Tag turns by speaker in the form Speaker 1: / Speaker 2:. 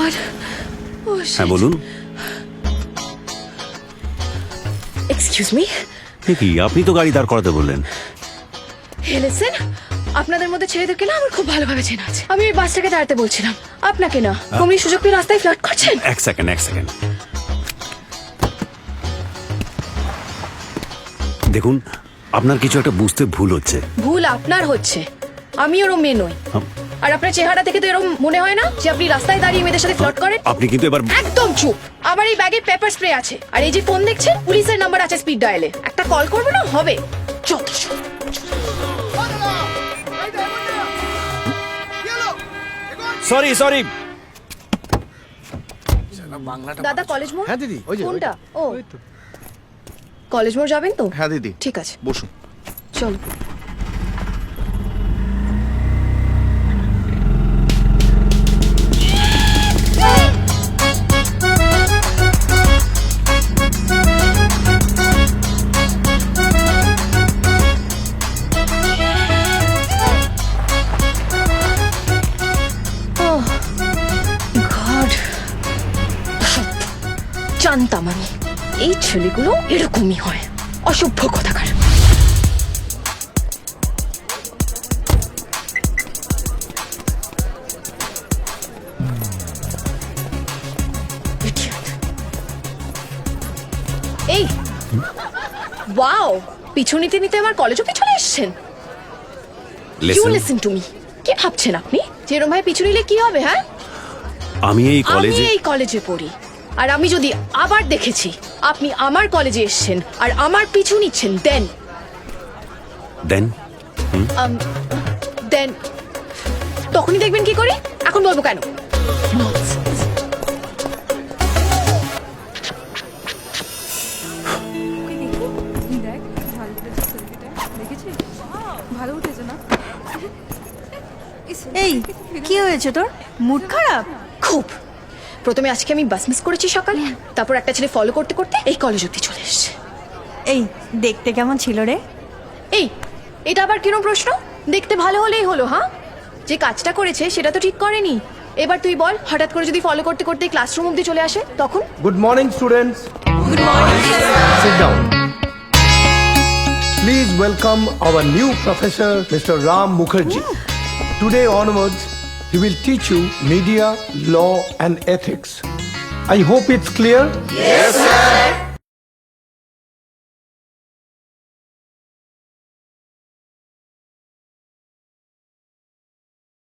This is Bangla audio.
Speaker 1: গড।
Speaker 2: হ্যাঁ বলুন।
Speaker 1: Excuse me.
Speaker 2: কি আপনি তো গাড়ি দাঁড় করাতে বললেন।
Speaker 1: হে লিসেন, আপনাদের মধ্যে ছেলেদেরকে না আমার খুব ভালোভাবে চেনা আছে। আমি ওই বাসটাকে দাঁড়াতে বলছিলাম, আপনাকে না। আপনি সুযোগ পেয়ে রাস্তায় ফ্লার্ট করছেন।
Speaker 2: এক সেকেন্ড। দেখুন, আপনার কিছু একটা বুঝতে ভুল হচ্ছে।
Speaker 1: ভুল আপনার হচ্ছে, আমি ওরম মেয়ে নই। আর আপনার চেহারা দেখে তো এরকম মনে হয় না যে আপনি রাস্তায় দাঁড়িয়ে মেয়েদের সাথে ফ্লার্ট করেন।
Speaker 2: আপনি কিন্তু এবার
Speaker 1: একদম চুপ। আমার এই ব্যাগে পেপার স্প্রে আছে, আর এই যে ফোন দেখছেন পুলিশের নাম্বার আছে স্পিড ডায়ালে। একটা কল করবো না হবে। যত সব।
Speaker 2: সরি।
Speaker 1: দাদা কলেজ মোড়?
Speaker 3: হ্যাঁ দিদি, ওই যে
Speaker 1: কোনটা? ও কলেজ মোড় যাবেন তো?
Speaker 3: হ্যাঁ দিদি,
Speaker 1: ঠিক আছে,
Speaker 3: বসুন।
Speaker 1: চলো। জানতাম আমি এই ছেলেগুলো এরকমই হয়, অসভ্য কথাকার। এই ওয়াও, পিছু নিতে নিতে আমার কলেজও পিছনে এসেছেন। You listen to me. কি ভাবছেন আপনি যে এরকম ভাবে পিছু নিলে কি হবে? হ্যাঁ,
Speaker 2: আমি এই
Speaker 1: কলেজে পড়ি, আর আমি যদি আবার দেখেছি আপনি আমার কলেজে এসেছেন আর আমার পিছু নিচ্ছেন, দেন তখনই দেখবেন কি করি। এখন বলবো কেন?
Speaker 4: এই কি হয়েছে তোর? মুড খারাপ?
Speaker 1: খুব। প্রথমে আজকে আমি বাস মিস করেছি সকালে, তারপর একটা ছেলে ফলো করতে করতে এই কলেজ অব্দি চলে এসছে।
Speaker 4: এই দেখতে কেমন ছিল রে?
Speaker 1: এই এটা আবার কিরম প্রশ্ন? দেখতে ভালো হলেই হলো? হ্যাঁ, যে কাজটা করেছে সেটা তো ঠিক করেনি। এবার তুই বল, হঠাৎ করে যদি ফলো করতে করতে ক্লাসরুম অব্দি চলে আসে তখন?
Speaker 5: Good morning, students.
Speaker 4: Good morning sir.
Speaker 5: Sit down. Please welcome our new professor, Mr. Ram Mukherjee. Today onwards, he will teach you media, law, and ethics. I hope it's clear.
Speaker 4: Yes, sir.